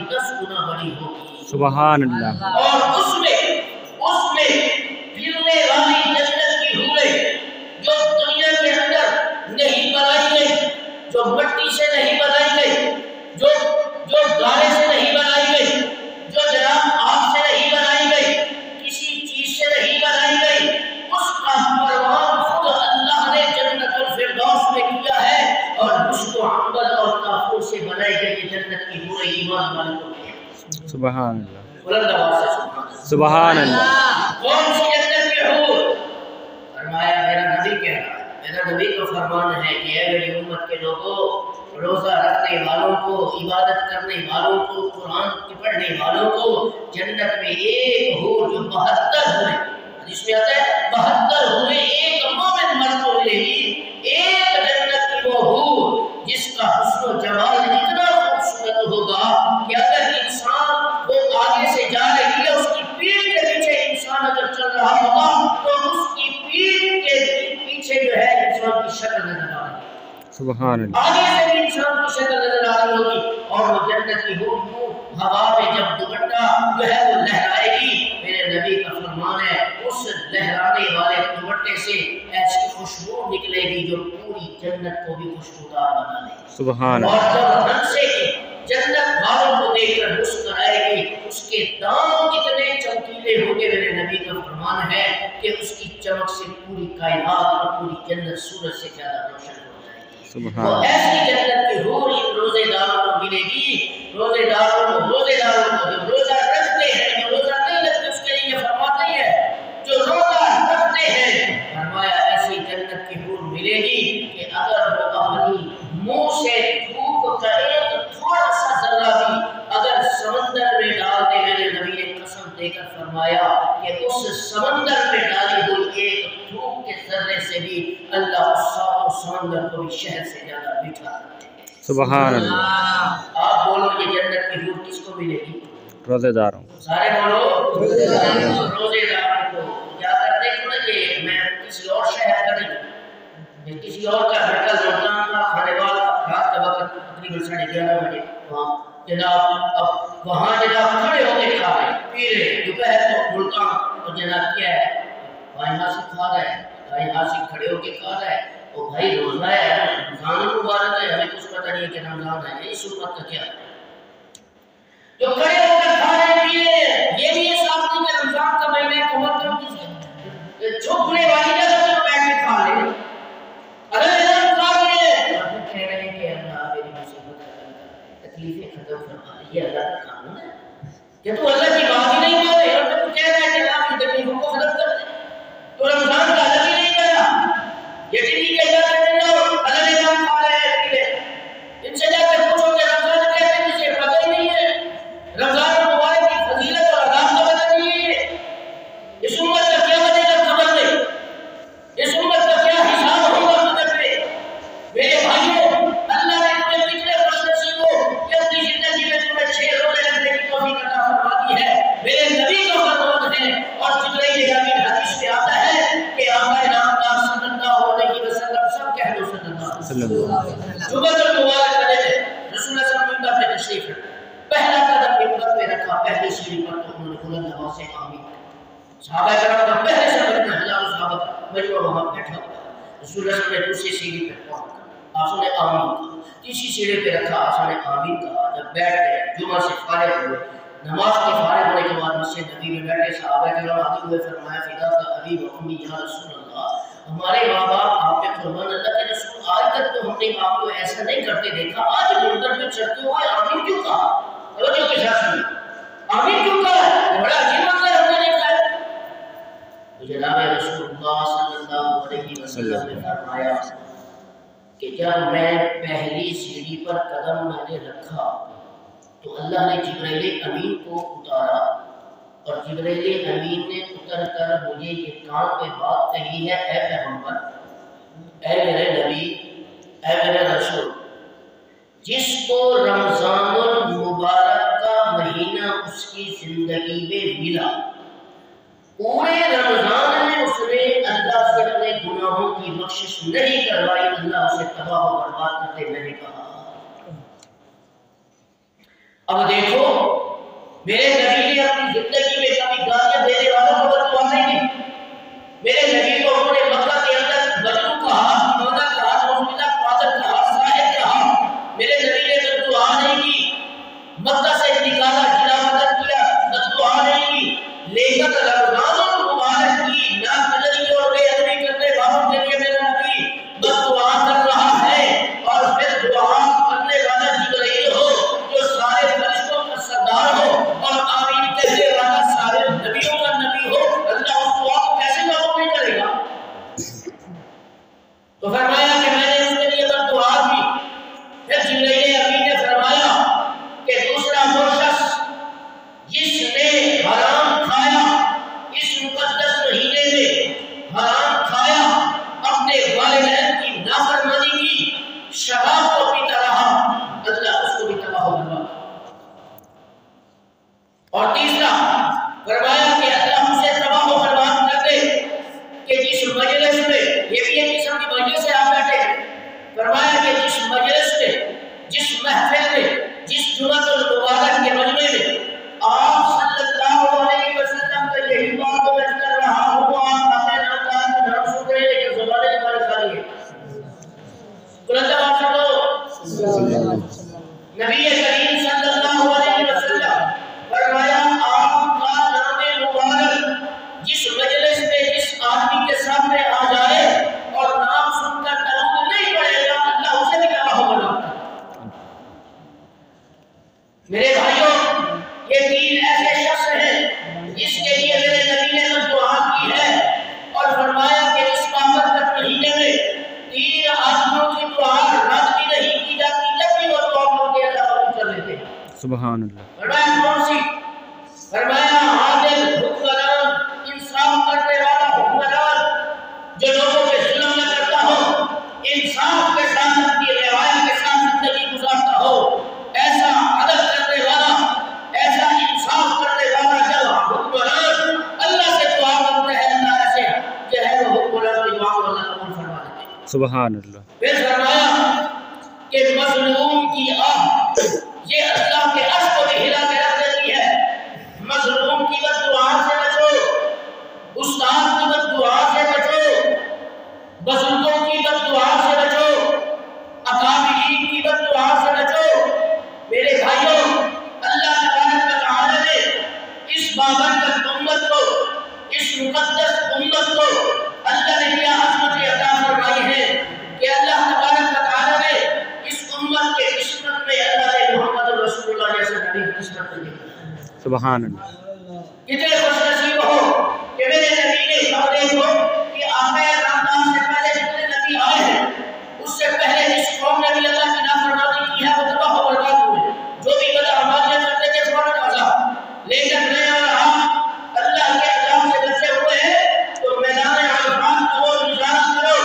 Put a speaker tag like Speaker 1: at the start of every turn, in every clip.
Speaker 1: 10 गुना बड़ी होगी।
Speaker 2: सुभान अल्लाह।
Speaker 1: और उसमें पीने वाली जन्नत की हूरें जो दुनिया के अंदर नहीं बनाई गई, जो मिट्टी से नहीं बनाई गई, जो गारे से नहीं बनाई गई, जो जनाब आग से नहीं बनाई गई, किसी चीज से नहीं बनाई गई, उसका परवान खुद अल्लाह ने जन्नतुल फिरदौस में किया है। और उसको अंबर और काफूर से बनाई गई जन्नत की हूरें ईमान वालों को दिया।
Speaker 2: सुभान अल्लाह।
Speaker 1: बुलंद आवाज से
Speaker 2: सुभान अल्लाह।
Speaker 1: कौन सी जन्नत की हूर? फरमाया मेरा नबी कह रहा है, मेरा नबी का फरमान है कि ऐ मेरी उम्मत के लोगों, रोजा रखने वालों को, इबादत करने वालों को, कुरान पढ़ने वालों को जन्नत में एक हूर जो 72 हुए, जिसमें आता है 72 हुए एक मोमिन मर्द को मिलेगी। एक जन्नत की वो हूर जिसका हुस्न जमाल इतना खूबसूरत होगा कि अगर इंसान वो आगे से जा रही है, उसकी पीठ के पीछे इंसान अगर चल रहा होगा तो उसकी पीठ के पीछे जो है इंसान की शक्ल नजर आ रही है।
Speaker 2: सुभान अल्लाह।
Speaker 1: आगे से भी इंसान की शक्ल नजर आ रही होगी। और वो जन्नत की हूर हवा में जब दुपट्टा जो है वो लहराएगी, मेरे नबी का फरमान है उस लहराने वाले दुपट्टे से ऐसी खुशबू निकलेगी जो पूरी जन्नत को भी खुशबूदार बना देगी।
Speaker 2: सुभान
Speaker 1: और
Speaker 2: अल्लाह।
Speaker 1: जब हंसेगी, जन्नत वालों को देखकर मुस्कुराएगी, उसके दांत कितने चमकीले होंगे, मेरे नबी का फरमान है कि उसकी चमक से पूरी कायनात और पूरी जन्नत सूरज से ज्यादा रोशन हो जाएगी।
Speaker 2: सुभान
Speaker 1: वो ऐसी जन्नत की हूर इन रोजेदारों को मिलेगी। रोजेदारों को जो रोजा रखते हैं, जो रोजा नहीं रखते उसके लिए फरमाते हैं जो रोजा रखते हैं, फरमाया ऐसी जन्नत की हूर मिलेगी कि अगर वो अपनी मुंह से थूक का एक थोड़ा सा जर्रा भी अगर समंदर में डाल दे, मेरे नबी ने कसम देकर फरमाया कि उस समंदर में डाली हुई एक थूक के जर्रे से भी अल्लाह उस समंदर को भी शहद से ज्यादा मीठा कर देंगे।
Speaker 2: सुभान अल्लाह।
Speaker 1: आप बोलो ये जन्नत की हूर किसको मिलेगी?
Speaker 2: रोजेदारों।
Speaker 1: सारे बोलो रोजेदारों को। जाकर देखो ना, ये मैं किसी और शहर का नहीं, मैं किसी और का बेटा रोजाना का खाने वाला रात का वक्त तकरीबन 11:30 बजे वहाँ जनाब, अब वहाँ जनाब खड़े होके खा रहे पी रहे, दोपहर को मुल्तान और जनाब क्या है भाई यहाँ से खा रहा है, भाई यहाँ से खड़े होके खा रहा है। ओ भाई रोजा है, रमजान मुबारक है, हमें कुछ पता नहीं है कि रमजान है, इस उम्मत का क्या है जो खड़े होकर खा रहे पी रहे, ये भी ये साफ नहीं कि रमजान का महीना है, कमर कम किसी झुकने वाली जगह पर बैठ के खा ले, अरे इधर खा रहे हैं, कह रहे हैं कि अल्लाह मेरी मुसीबत तकलीफें खत्म फरमा, ये अल्लाह का कानून है कि तू अल्लाह की बात ही नहीं मान रहे और तू कह रहा है कि अल्लाह की तकलीफों को खत्म कर दे, तो रमजान का अल्लाह ही नहीं करा, ये ठीक है जाकर अल्लाह ने नाम खा रहे हैं पी रहे, इनसे जाकर पूछो कि रमजान कहते हैं जिसे पता ही नहीं है, रमजान मुबारक की फजीलत और आदाब का पता नहीं है, इस उम्मत का क्या बनेगा खबर नहीं, इस उम्मत का क्या हिसाब होगा खबर नहीं। मेरे भाइयों, अल्लाह ने तुम्हें कितने खुशनसीबों कि अपनी जिंदगी में तुम्हें 6 रोजे रखने की तौफीक अता फरमा दी है। मेरे नबी का फरमान है और जिब्रील अमीन हदीस में आता है कि आका नामदार सल्लल्लाहु अलैहि वसल्लम सब कह दो सल्लल्लाहु अलैहि वसल्लम जुमअतुल मुबारक का दिन रसूल सल्लल्लाहु अलैहि वसल्लम पे तशरीफ है, पहला कदम मिंबर पे रखा, पहली सीढ़ी पर तो उन्होंने बुलंद आवाज से आमीन, सहाबा करम का पहले से बढ़कर हजारों सहाबा मजमा वहां बैठा हुआ, रसूल सल्लल्लाहु अलैहि वसल्लम ने दूसरी सीढ़ी पे पहुंचा, आपने आमीन, तीसरी सीढ़ी पे रखा, आपने आमीन कहा, जब बैठ गए जुमा से फारिग हुए, नमाज के फारिग होने के बाद मस्जिद नबी में बैठे सहाबा करम आते हुए फरमाया फिदा का अबी व उम्मी या रसूल अल्लाह, हमारे माँ बाप आप पे कुर्बान, अल्लाह के रसूल आज तक तो हमने आपको ऐसा नहीं करते देखा, आज मिंबर पे चढ़ते हुए आमीन क्यों कहा? तवज्जो के साथ सुनिए, आमीन क्यों कहा? बड़ा अजीब मंजर हमने देखा है। तो जनाब रसूलुल्लाह सल्लल्लाहु अलैहि वसल्लम ने फरमाया कि जब मैं पहली सीढ़ी पर कदम मैंने रखा तो अल्लाह ने जिब्रील अमीन को उतारा और जिब्रील अमीन ने उतर कर मुझे ये कान पे बात कही है, ऐ पैगंबर, ऐ मेरे नबी, ऐ मेरे रसूल, जिसको रमजानुल मुबारक का महीना उसकी जिंदगी में मिला, पूरे रमजान में उसने अल्लाह से अपने गुनाहों की बख्शिश नहीं करवाई, अल्लाह उसे तबाह और बर्बाद करते मैंने कहा। अब देखो میرے نبی نے اپنی زندگی میں کبھی گالیاں دینے والوں کو بددعا نہیں دی۔ میرے نبی کو انہوں نے مکہ کے اندر مجنون کہا، دیوانہ کہا، مومنہ پاگل کہا، ساحر کہا، میرے نبی نے بددعا نہیں کی۔ مکہ سے نکالا، جلا وطن کیا، بددعا نہیں کی۔ لیکن رمضان المبارک کی ناقدری اور بے ادبی کرنے والوں کے لیے میرا نبی بددعا کر رہا ہے، اور پھر دعا کرنے والا جبرائیل ہو جو سارے فرشتوں کا سردار ہو اور آمین کہنے والا سارے نبیوں کا نبی ہو، اللہ اس دعا کو کیسے قبول نہیں کرے گا؟ تو فرمایا کہ میں نے اس کے لیے بددعا کی۔ پھر جبرائیل امین نے فرمایا کہ دوسرا وہ شخص جس نے حرام کھایا، اس مقدس مہینے میں حرام کھایا، اپنے والدین کی نافرمانی کی، شراب کو پیتا رہا، اللہ اس کو بھی تباہ و برباد۔ اور تیسرا فرمایا کہ اللہ اسے تباہ و برباد کر دے کہ جس مجلس میں، یہ بھی ایک قسم کی مجلس سے آپ بیٹھے، فرمایا کہ جس مجلس میں، جس محفل میں، جس جمعۃ المبارک کے مجمع میں آپ صلی اللہ علیہ وسلم کا یہی بات میں کر رہا ہوں، آپ اپنے نام کا نام سن رہے ہیں کہ زبانیں ہمارے خالی ہے۔ قرآن بات سنو، نبی کریم صلی اللہ علیہ وسلم فرمایا آپ کا نام مبارک جس مجلس میں جس آدمی کے سامنے آ جائے اور نام سن کر درود نہیں پڑے گا، اللہ اسے بھی تباہ و برباد کرے۔ میرے بھائیوں، یہ تین ایسے شخص ہیں جس کے لیے میرے نبی نے دعا کی ہے، اور فرمایا کہ اس بابرکت مہینے میں تین آدمیوں کی دعا رد بھی نہیں کی جاتی، جب بھی وہ دعا مانگتے اللہ قبول کر لیتے ہیں۔
Speaker 2: سبحان اللہ۔
Speaker 1: فرمایا کون سی؟ فرمایا عادل حکمران، انصاف کرنے والا حکمران جو لوگوں پہ ظلم نہ کرتا ہو، انصاف کے ساتھ اپنی رعایا کے ساتھ زندگی گزارتا ہو، ایسا عدل کرنے والا، ایسا انصاف کرنے والا جب حکمران اللہ سے دعا مانگتا ہے، اللہ ایسے جو ہے وہ حکمران کی دعا کو اللہ قبول فرما لیتے ہیں۔
Speaker 2: سبحان اللہ۔
Speaker 1: پھر فرمایا کہ مظلوم کی آہ یہ اللہ کے عرش کو بھی ہلا کے رکھ دیتی ہے۔ مظلوم کی بددعا سے بچو، استاد کی بددعا سے بچو، بزرگوں کی بددعا سے بچو، اکابرین کی بددعا سے بچو۔ میرے بھائیوں، اللہ تبارک و تعالی نے اس بابرکت امت کو، اس مقدس امت کو اللہ نے کیا عظمت عطا فرمائی ہے کہ اللہ تبارک و تعالی نے اس امت کے قسمت میں اللہ نے محمد رسول اللہ جیسے نبی کی قسمت دی۔
Speaker 2: سبحان اللہ۔
Speaker 1: کتنے خوش نصیب ہو کہ میرے نبی نے خبر دیکھو کہ آقا رمضان سے پہلے جتنے نبی آئے ہیں، اس سے پہلے جس قوم نے بھی اللہ کی نافرمانی کی ہے وہ تباہ و برباد ہوئے، جو بھی بدعمالیاں کرتے تھے فوراً عذاب، لیکن میں آ رہا اللہ کے عذاب سے بچے ہوئے ہیں، تو میدان عرفات کا وہ نظارہ کرو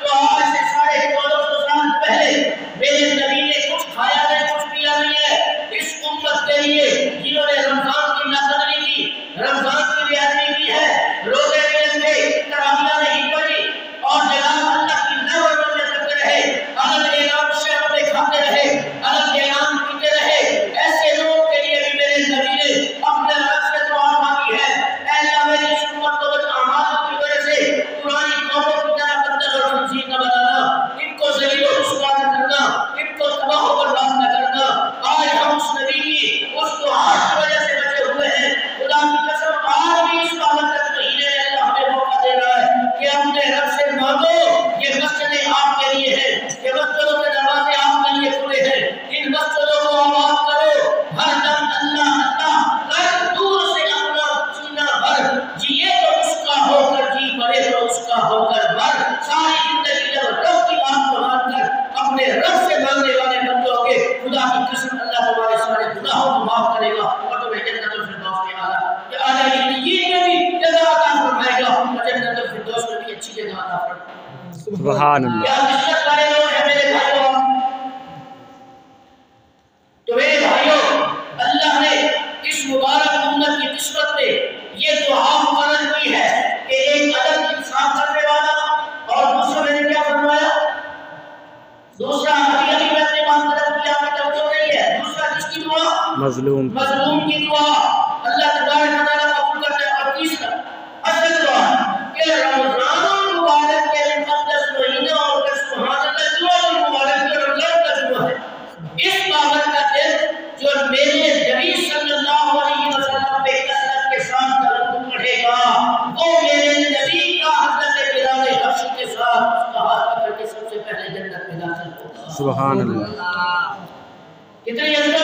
Speaker 1: جو آج سے 1450 سال پہلے میرے نبی نے کچھ کھایا نہیں، کچھ پیا نہیں ہے، اس امت کے لیے جنہوں نے رمضان کی ناقدری کی، رمضان کی بے ادبی کی ہے، روزے نہیں رکھے، تراویح نہیں پڑھی، اور جناب اللہ کی نافرمانی کرتے رہے، الگ اعلان شہروں میں کھاتے رہے، الگ اعلان پیتے رہے، ایسے لوگوں کے لیے بھی میرے نبی نے اپنے رب سے دعا مانگی ہے، اے اللہ میری اس امت کو بدعمالوں کی وجہ سے پرانی قوموں کی طرح بدتر اور خنزیر نہ بنانا، ان کو ذلیل و رسوا نہ کرنا، ان کو تباہ و برباد نہ کرنا۔ آج ہم اس نبی کی اس دعا کی وجہ سے بچے ہوئے ہیں۔ خدا کی قسم آج بھی اس بابرکت مہینے میں اللہ ہمیں موقع دے رہا ہے کہ اپنے رب سے مانگو۔ یہ مسجدیں آپ کے لیے ہیں، یہ مسجدوں کے دروازے آپ کے لیے کھلے ہیں، ان مسجدوں کو آباد کرو، ہر دم اللہ اللہ کر، دور سے اپنا سینہ بھر، جیے تو اس کا ہو کر جی، مرے تو اس کا ہو کر مر، ساری زندگی جب رب کی بات کو مان کر اپنے رب سے مانگنے والے بن جاؤ گے، خدا کی قسم اللہ تمہارے سارے گناہوں کو معاف کرے گا اور تمہیں جنت الفردوس میں اعلیٰ علیین میں بھی جگہ عطا فرمائے گا، اور جنت الفردوس میں بھی اچھی جگہ عطا فرمائے گا۔
Speaker 2: سبحان اللہ۔
Speaker 1: کیا قسمت والے لوگ ہیں میرے بھائیوں۔ تو میرے بھائیوں، اللہ نے اس مبارک امت کی قسمت میں یہ دعا مقرر کی ہے کہ ایک عدل انصاف کرنے والا، اور دوسرا میں نے کیا فرمایا، دوسرا ابھی میں اپنے بات ختم کیا، آپ کی توجہ نہیں ہے، دوسرا کس کی دعا؟
Speaker 2: مظلوم
Speaker 1: کی دعا اللہ تبارک و تعالیٰ قبول کرتا ہے۔ اور تیسرا اصل دعا کہ رمضان المبارک کے مقدس مہینہ اور سبحان اللہ جمعہ المبارک کے رمضان کا جمعہ ہے، اس بابت کا دن جو میرے نبی صلی اللہ علیہ وسلم پہ کثرت کے ساتھ درود پڑھے گا وہ میرے نبی کا حضرت بلال حبشی کے ساتھ اس کا ہاتھ پکڑ کے سب سے پہلے جنت میں داخل ہوگا۔
Speaker 2: سبحان اللہ
Speaker 1: کتنی عظمت